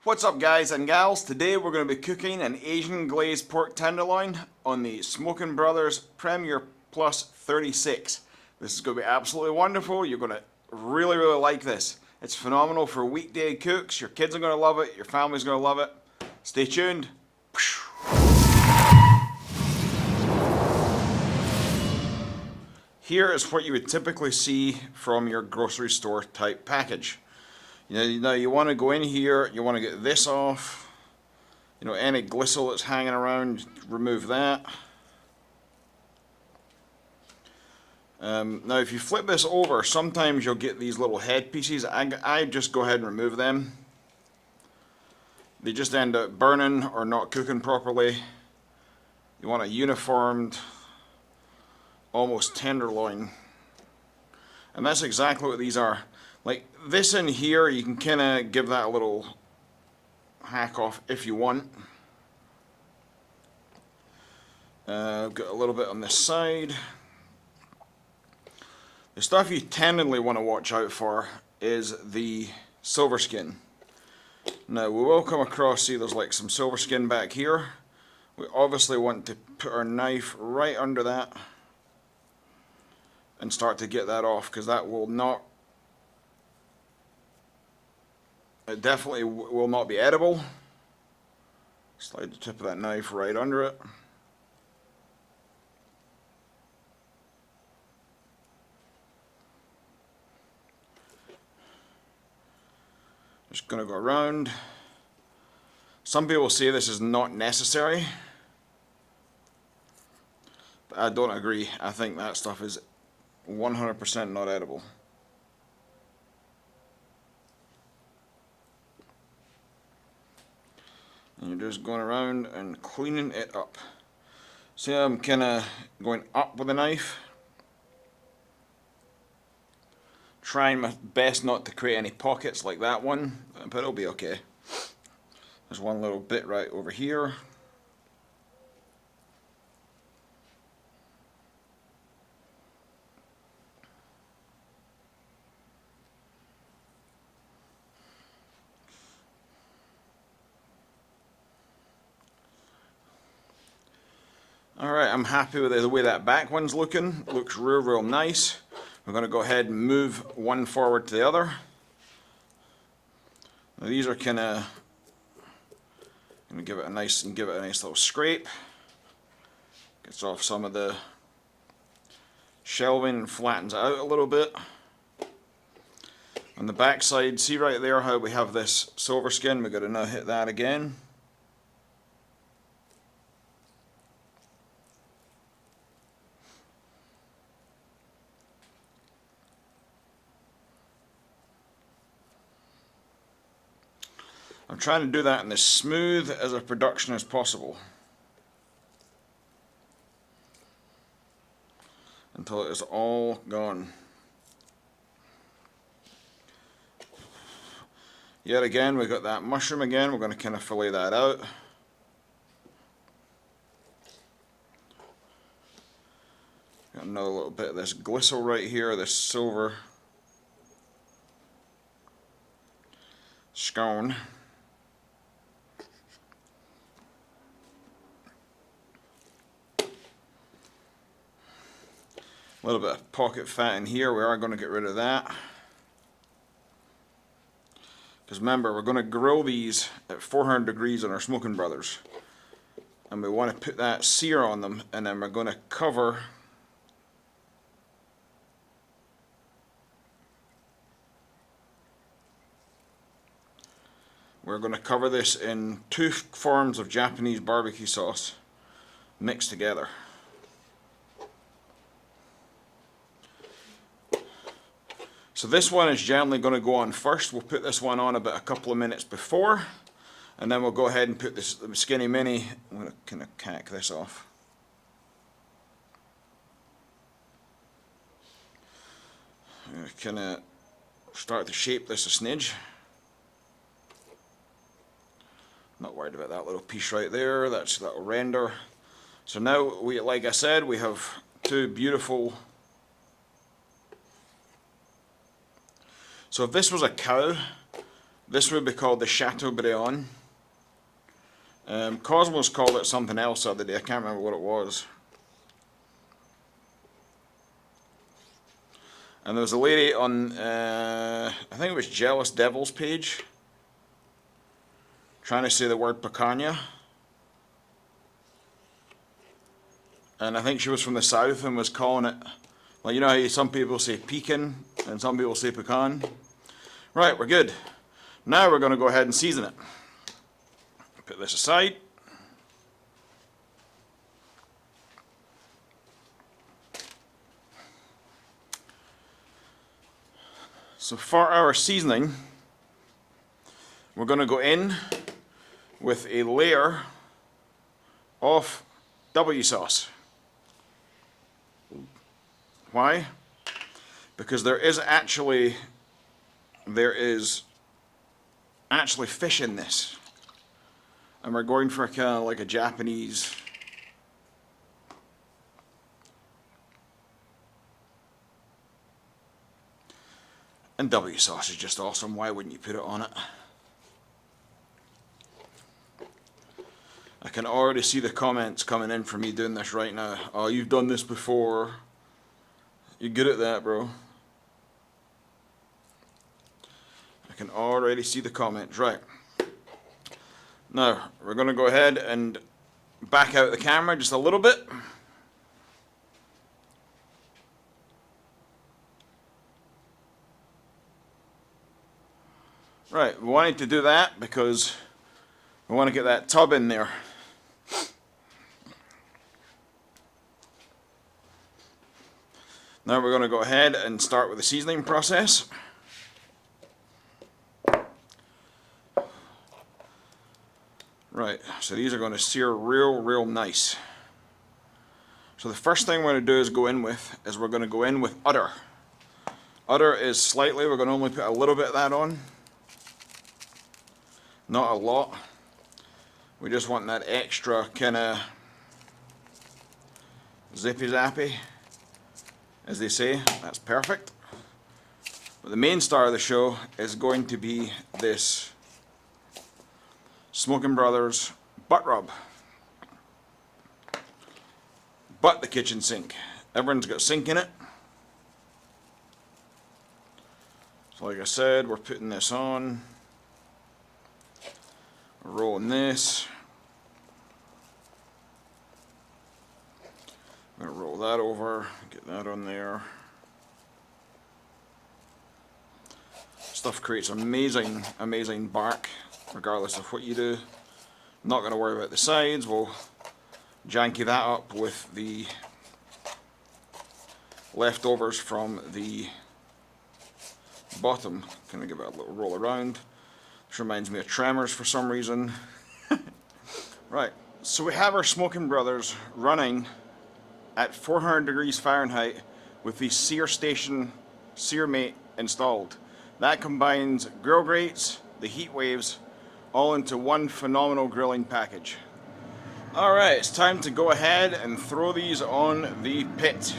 What's up guys and gals? Today we're going to be cooking an Asian glazed pork tenderloin on the Smokin' Brothers Premier Plus 36. This is going to be absolutely wonderful. You're going to really like this. It's phenomenal for weekday cooks. Your kids are going to love it. Your family's going to love it. Stay tuned. Here is what you would typically see from your grocery store type package. Now you want to go in here, you want to get this off. Any glistle that's hanging around, remove that. Now if you flip this over, sometimes you'll get these little head pieces. I just go ahead and remove them. They just end up burning or not cooking properly. You want a uniformed, almost tenderloin. And that's exactly what these are. Like this in here, you can kind of give that a little hack off if you want. I've got a little bit on this side. The stuff you tendently want to watch out for is the silver skin. Now we will come across, see there's like some silver skin back here. We obviously want to put our knife right under that and start to get that off, because that will not, it definitely will not be edible. Slide the tip of that knife right under it. Just going to go around. Some people say this is not necessary, but I don't agree. I think that stuff is 100% not edible. And you're just going around and cleaning it up. See how I'm kind of going up with a knife? Trying my best not to create any pockets like that one, but it'll be okay. There's one little bit right over here. Alright, I'm happy with the way that back one's looking. It looks real nice. We're going to go ahead and move one forward to the other. Now these are kind of going to give it a nice little scrape. Gets off some of the shelving and flattens it out a little bit. On the back side, see right there how we have this silver skin? We've got to now hit that again. I'm trying to do that in as smooth as a production as possible until it is all gone. Yet again, we've got that mushroom again. We're going to kind of fillet that out. Got another little bit of this glistle right here, this silver scone. A little bit of pocket fat in here. We are going to get rid of that. Because remember, we're going to grill these at 400 degrees on our Smokin' Brothers. And we want to put that sear on them, and then we're going to cover this in 2 forms of Japanese barbecue sauce mixed together. So this one is generally going to go on first. We'll put this one on about a couple of minutes before, and then we'll go ahead and put this skinny mini. I'm going to kind of cack this off. I'm going to kind of start to shape this a smidge. Not worried about that little piece right there. That'll render. So now like I said, we have 2 beautiful. So if this was a cow, This would be called the Chateaubriand. Cosmos called it something else the other day. I can't remember what it was. And there was a lady on, I think it was Jealous Devil's page, trying to say the word picanha. And I think she was from the south and was calling it, like, you know how some people say pecan and some people say pecan? Right, we're good. Now we're going to go ahead and season it. Put this aside. So for our seasoning, we're going to go in with a layer of W sauce. Why? Because there is actually fish in this. And we're going for kind of like a Japanese. And W sauce is just awesome. Why wouldn't you put it on it? I can already see the comments coming in for me doing this right now. Oh, you've done this before. You're good at that, bro. I can already see the comments. Right. Now, we're going to go ahead and back out the camera just a little bit. Right, we wanted to do that because we want to get that tub in there. Now we're going to go ahead and start with the seasoning process. Right, so these are going to sear real nice. So the first thing we're going to do is we're going to go in with udder. Udder is slightly, we're going to only put a little bit of that on. Not a lot. We just want that extra kind of zippy zappy, as they say. That's perfect. But the main star of the show is going to be this Smoking Brothers butt rub. But the kitchen sink. Everyone's got sink in it. So like I said, we're putting this on. Rolling this. I'm going to roll that over, get that on there. Stuff creates amazing bark, regardless of what you do. Not going to worry about the sides. We'll janky that up with the leftovers from the bottom. Kind of give it a little roll around. This reminds me of Tremors for some reason. Right, so we have our Smoking Brothers running at 400 degrees Fahrenheit with the Sear Station Sear Mate installed. That combines grill grates, the heat waves, all into one phenomenal grilling package. Alright, it's time to go ahead and throw these on the pit.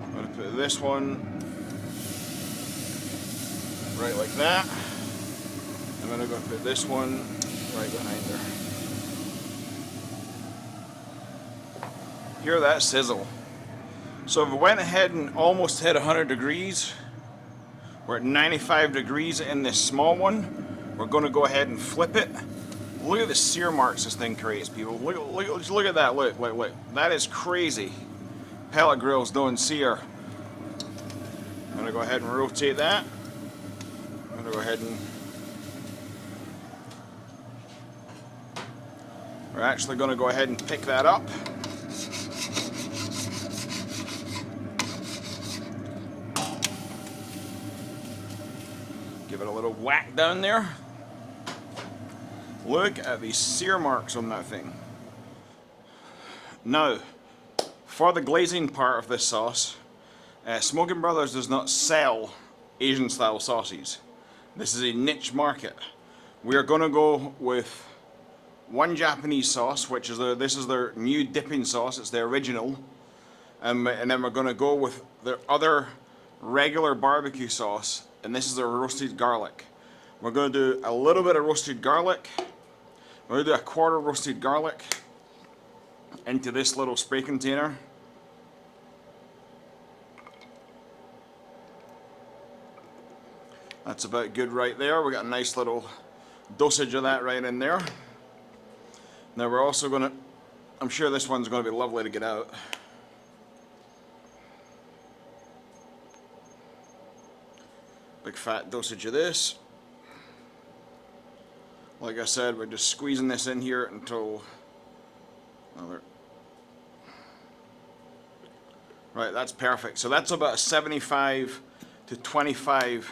I'm going to put this one right like that. And then I'm going to put this one right behind her. Hear that sizzle. So if we went ahead and almost hit 100 degrees, we're at 95 degrees in this small one. We're going to go ahead and flip it. Look at the sear marks this thing creates, people. Look at that. Look. That is crazy. Pellet grills don't sear. I'm going to go ahead and rotate that. I'm going to go ahead and... We're actually going to go ahead and pick that up. Give it a little whack down there. Look at the sear marks on that thing. Now, for the glazing part of this sauce, Smoking Brothers does not sell Asian style sauces. This is a niche market. We are going to go with one Japanese sauce, which is this is their new dipping sauce. It's the original, and then we're going to go with their other regular barbecue sauce, and this is our roasted garlic. We're going to do a little bit of roasted garlic. We're going to do a quarter roasted garlic into this little spray container. That's about good right there. We got a nice little dosage of that right in there. Now we're also going to, I'm sure this one's going to be lovely to get out. Big fat dosage of this. Like I said, we're just squeezing this in here until right, that's perfect. So that's about a 75 to 25%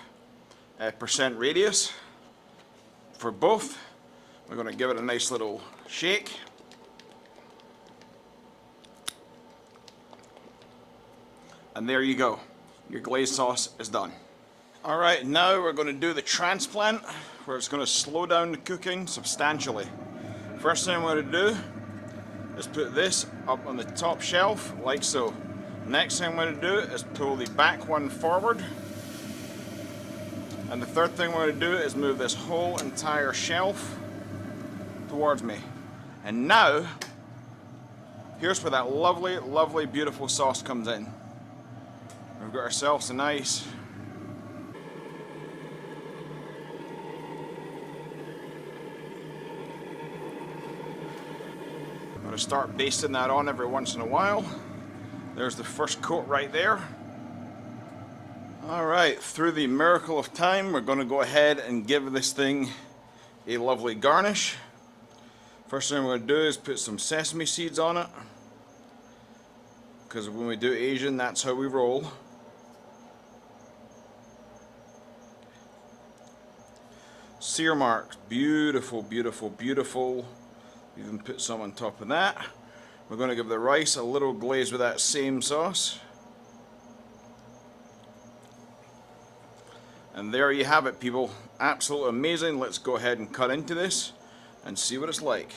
radius for both. We're going to give it a nice little shake. And there you go. Your glazed sauce is done. Alright, now we're going to do the transplant, where it's going to slow down the cooking substantially. First thing I'm going to do is put this up on the top shelf, like so. Next thing I'm going to do is pull the back one forward. And the third thing we're going to do is move this whole entire shelf towards me. And now, here's where that lovely, lovely, beautiful sauce comes in. We've got ourselves a nice I'm going to start basting that on every once in a while. There's the first coat right there. Alright, through the miracle of time, we're going to go ahead and give this thing a lovely garnish. First thing we're going to do is put some sesame seeds on it, because when we do Asian, that's how we roll. Sear marks, beautiful, beautiful, beautiful. Even put some on top of that. We're going to give the rice a little glaze with that same sauce. And there you have it, people. Absolutely amazing. Let's go ahead and cut into this and see what it's like.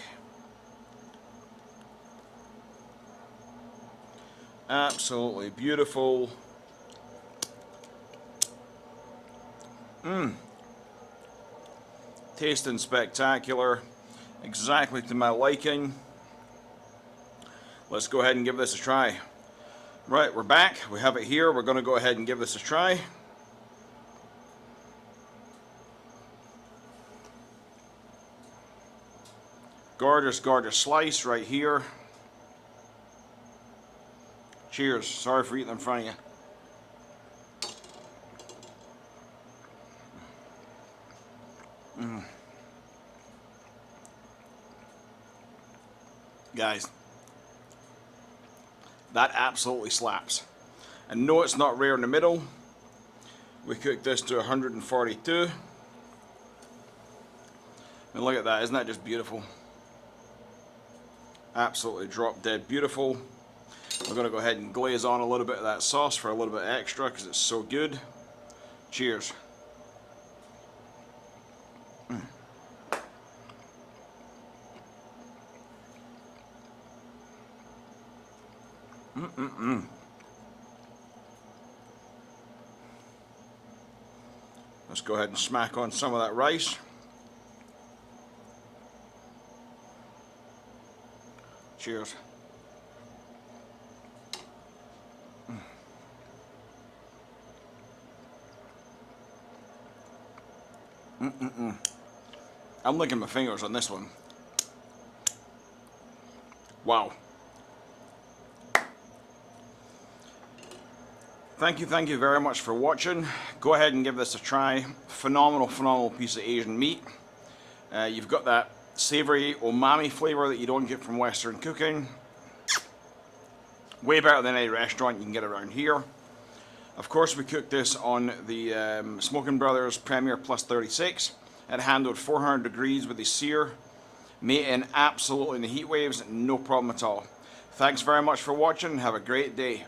Absolutely beautiful. Tasting spectacular. Exactly to my liking. Let's go ahead and give this a try. Right, we're back. We have it here. We're going to go ahead and give this a try. Gorgeous, gorgeous slice right here. Cheers. Sorry for eating in front of you. Guys, that absolutely slaps. And no, it's not rare in the middle. We cooked this to 142. And look at that, isn't that just beautiful? Absolutely drop dead beautiful. We're going to go ahead and glaze on a little bit of that sauce for a little bit extra because it's so good. Cheers. Let's go ahead and smack on some of that rice. Cheers. I'm licking my fingers on this one. Wow. Thank you very much for watching. Go ahead and give this a try. Phenomenal, phenomenal piece of Asian meat. You've got that savory umami flavor that you don't get from Western cooking. Way better than any restaurant you can get around here. Of course, we cooked this on the Smoking Brothers Premier Plus 36 at handled 400 degrees with the sear. Made in absolutely in the heat waves, no problem at all. Thanks very much for watching. Have a great day.